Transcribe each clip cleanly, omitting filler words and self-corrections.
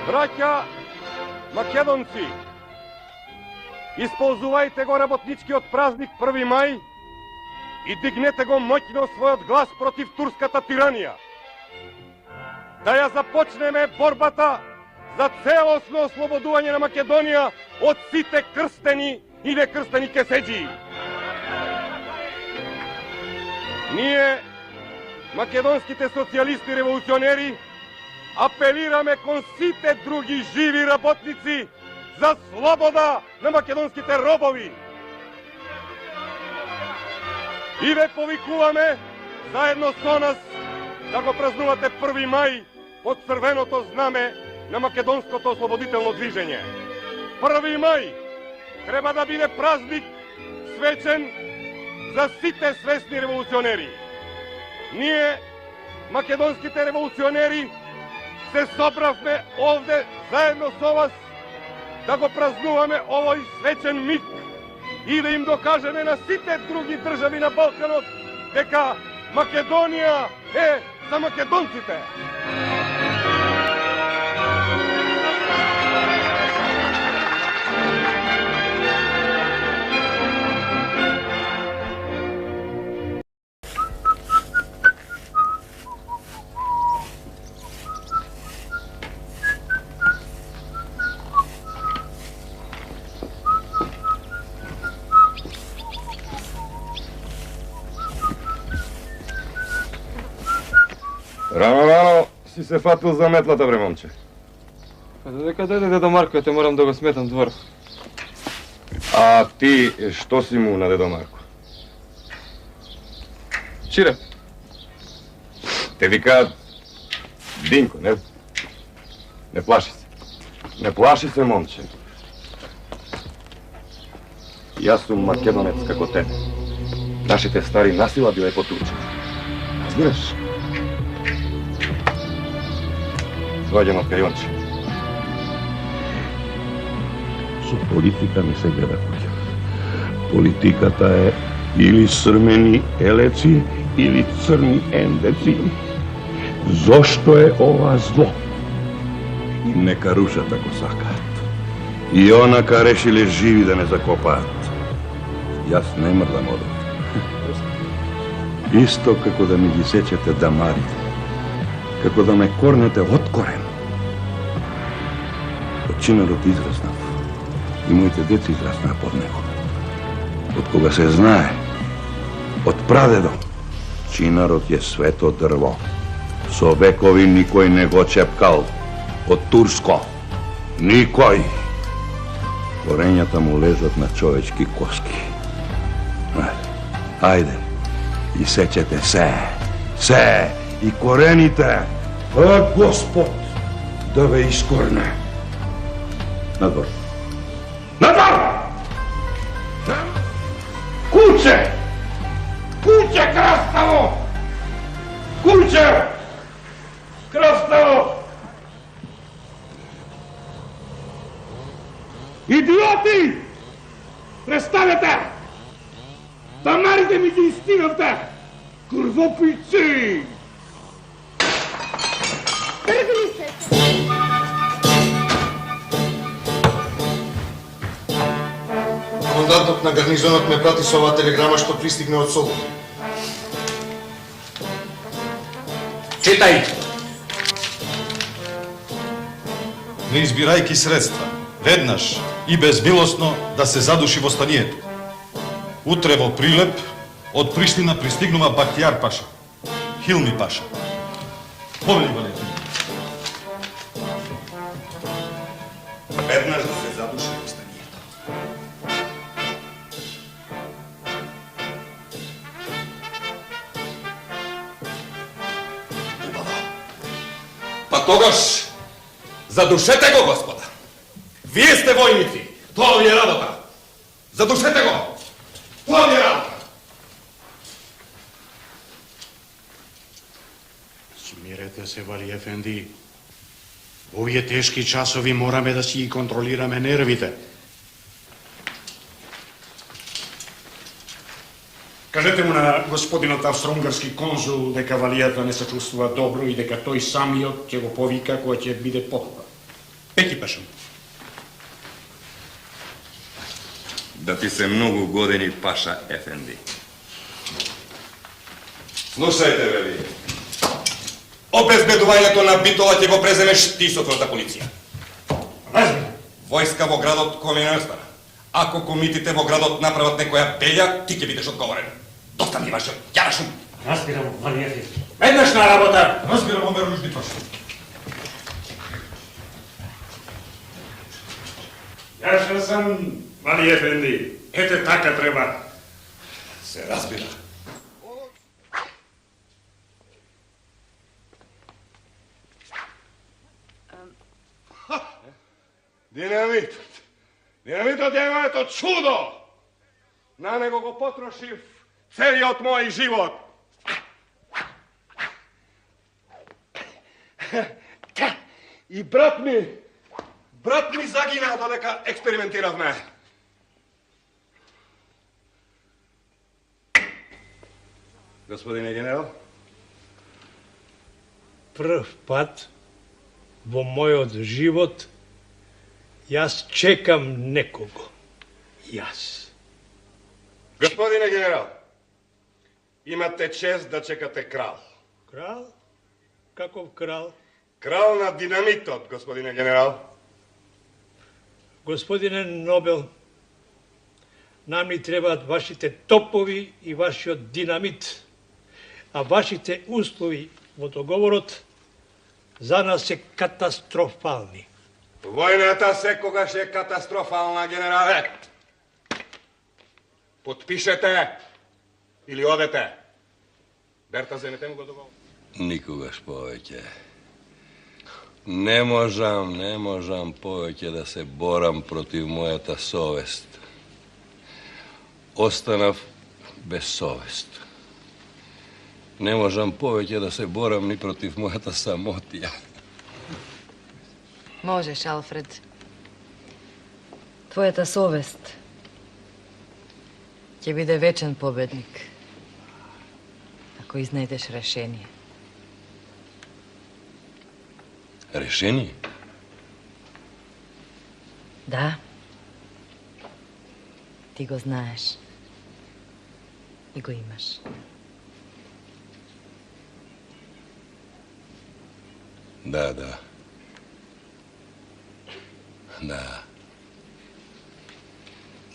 Браќа македонци, исползувајте го работничкиот празник 1 мај и дигнете го моќно својот глас против турската тиранија. Да ја започнеме борбата за целосно ослободување на Македонија од сите крстени и некрстени кеседжии. Ние, македонските социјалисти и револуционери, апелираме кон сите други живи работници за слобода на македонските робови. И ве повикуваме заедно со нас да го празнувате 1 мај под црвеното знаме на македонското ослободително движење. 1 мај треба да биде празник свечен за сите свесни револуционери. Ние, македонските револуционери, се собравме овде заедно со вас да го празнуваме овој свечен миг и да им докажеме на сите други држави на Балканот дека Македонија е за македонците. Рано си се фатил за метлата, бре, момче. Дека дојде дедо Марко, те морам да го сметам двор. А ти, што си му на дедо Марко? Чире. Те викаат Динко, не? Не плаши се. Не плаши се, момче. Јас сум македонец како тебе. Нашите стари насила биле потурчени. Разбираш? Доаѓам од Кајонче. Со политика не се гледа куќа. Политиката е или црмени елеци, или црни ендеци. Зошто е ова зло? Нека рушат ако сакаат. И онака решиле живи да не закопаат. Јас не мрдам од овде. Исто како да ми ги сечете дамарите. Како да ме корнете од корен. Од чинарот израснав. И моите деца израснаа под него. Од кога се знае, од прадедо, чинарот е свето дрво. Со векови никој не го чепкал. Од турско. Никој. Корењата му лежат на човечки коски. Ајде, и сечете се, и корените, а Господ да ве искорне. Надвор. Надвор! Куче! Куче краставо! Куче! Краставо! Идиоти! Престанете! Тамарите ми ги изстигавте! Крвопийци! Тргни се! Командантот на гарнизонот ме прати со оваа телеграма што пристигне од Солун. Читај! Не избирајки средства, веднаш и безмилосно да се задуши востанието. Утре во Прилеп од Приштина пристигнува Бахтијар Паша, Хилми Паша. Повели го лето. Веднаш да се задуши востанието. Убаво. Па тогаш задушете го, господа. Вие сте војници. Тоа ви е работа. Задушете го. Тоа ви е работа. Смирете се, Вали Ефенди. Во овие тешки часови мораме да си ги контролираме нервите. Кажете му на господинот австро-унгарски конзул дека Валијата не се чувствува добро и дека тој самиот ќе го повика кога ќе биде потреба. Пеки пашам. Да ти се многу години, Паша Ефенди. Слушајте, вели. Обезбедувањето на битова ќе го преземеш ти со твојата полиција. Разбирам. Војска во градот кој не остана. Ако комитите во градот направат некоја белја, ти ќе бидеш одговорен. Доста ми имаш, ја шум. Разбирам, Вали Ефенди. Веднаш на работа! Разбирам, Омер Ружди Паша. Јас сам Вали Ефенди. Ете така треба. Се разбира. Динамитот. Динамитот е моето чудо. На него го потрошив целиот мој живот. И брат ми загина додека експериментиравме. Господине генерал, Прв пат во мојот живот јас чекам некого. Јас. господине генерал, имате чест да чекате крал. Крал? Каков крал? Крал на динамитот, господине генерал. Господине Нобел, нам ни требаат вашите топови и вашиот динамит, а вашите услови во договорот за нас се катастрофални. Војната секогаш е катастрофална, генерале. Подпишете или одете. Берта, земете му го договор. Никогаш повеќе. Не можам повеќе да се борам против мојата совест. Останав без совест. Не можам повеќе да се борам ни против мојата самотија. Можеш, Алфред. Твојата совест ќе биде вечен победник, ако изнайдеш решение. Решение? Да. Ти го знаеш. И го имаш. Да.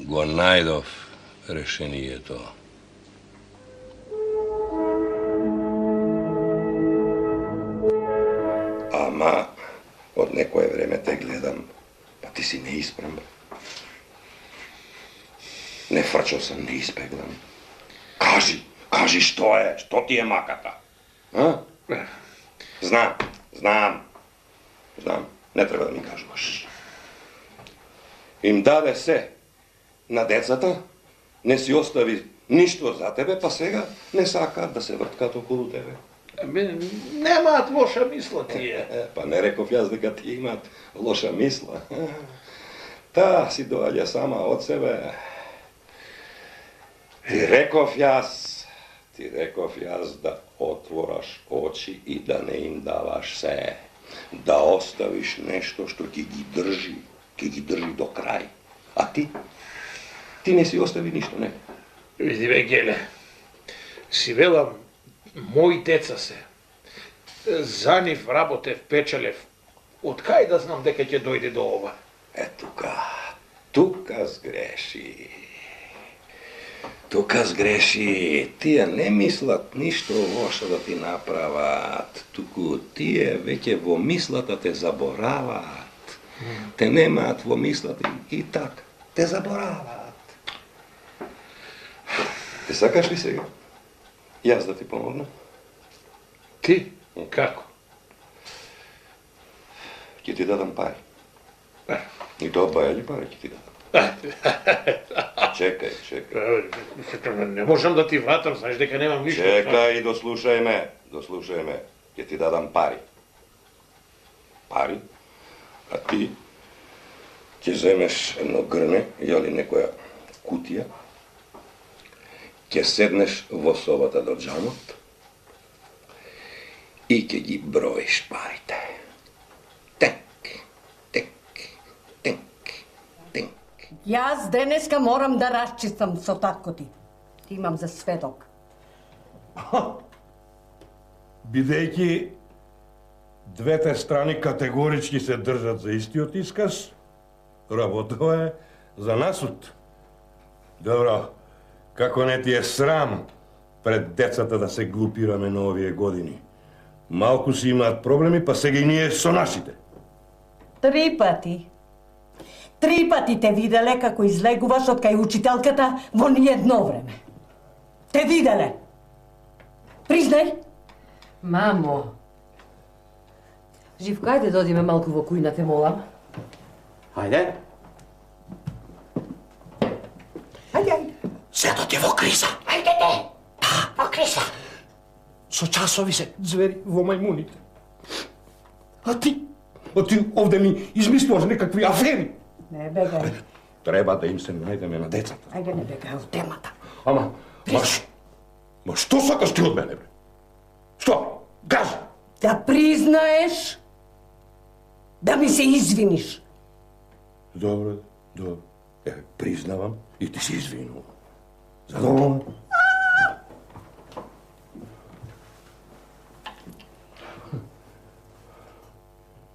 Го најдов решението. Ама, од некое време те гледам, па ти си неисправен. Не фрчал сам, не испеглам. Кажи што ти е маката? А? Знам, не треба да ми кажуваш. Им даде се на децата, не си остави ништо за тебе, па сега не сакаат да се врткат околу тебе. Немаат лоша мисла тие. Па не реков јас дека ти имаат лоша мисла. Та си доаѓа сама од себе. Ти реков јас да отвораш очи и да не им даваш се. Да оставиш нешто што ќе ги држи до крај. А ти не си остави ништо, не? Види бе, Геле, си велам, мои деца се. За нив работев, печелев. Од кај да знам дека ќе дојде до ова? Тука сгреши. Тие не мислат ништо лошо да ти направат. Туку тие веќе во мислата те забораваат. Те немаат во мислата и така. Те забораваат. Те сакаш ли сега? Јас да ти помогнам? Ти? Како? Ќе ти дадам пари. И тоа бајали пари ќе ти дадам. Чекај. Не можам да ти вратам, знаеш дека немам ништо. Чекај и дослушај ме. Ќе ти дадам пари. А ти ќе земеш едно грне, јали некоја кутија, ќе седнеш во собата до џамот и ќе ги броиш парите. Тек, Јас денеска морам да расчистам со татко ти. Ти имам за сведок. Бидејќи двете страни категорички се држат за истиот исказ, работава е за насуд. Добро, како не ти е срам пред децата да се глупираме на овие години? Малку си имаат проблеми, па сега и ние со нашите. 3 пати. 3 пати те виделе како излегуваш од кај учителката во ниедно време. Те виделе. Признај. Мамо. Живко, ајде да одиме малку во кујна, те молам. Ајде. Ајде. Светот е во криза. Ајде те. Во криза. Со часови се звери во мајмуните. А ти овде ми измислуваш некакви афери. Не бегај. Треба да им се најдеме на децата. Ајде не бегај од темата. Ама што сакаш ти од мене, бре? Што? Кажи! Да признаеш, да ми се извиниш. Добро. Признавам и ти се извинувам. Задоволен?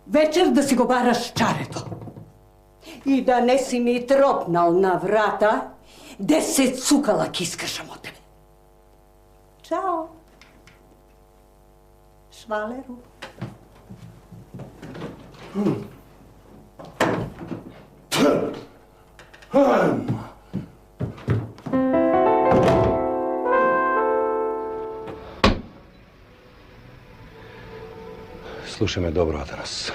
Вечер да си го бараш чарето. И да не си ми тропнал на врата, 10 цукала ки искашам од тебе. Чао. Швалеру. Слушай ме добро, Атанас.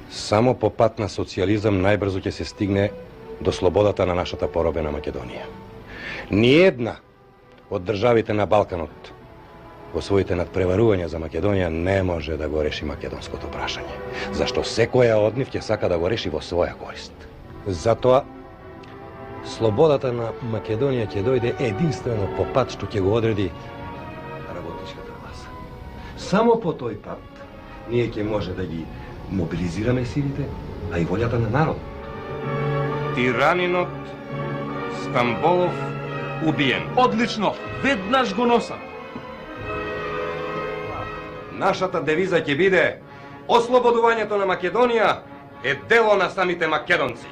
Само по пат на социализам најбрзо ќе се стигне до слободата на нашата поробена Македонија. Ниедна од државите на Балканот во своите надпреварувања за Македонија не може да го реши македонското прашање, зашто секоја од нив ќе сака да го реши во своја корист. Затоа слободата на Македонија ќе дојде единствено по пат што ќе го одреди работничката класа. Само по тој пат ние ќе може да ги мобилизираме силите, а и волјата на народот. Тиранинот Стамболов убиен. Одлично, веднаш го носам. Нашата девиза ќе биде: ослободувањето на Македонија е дело на самите македонци.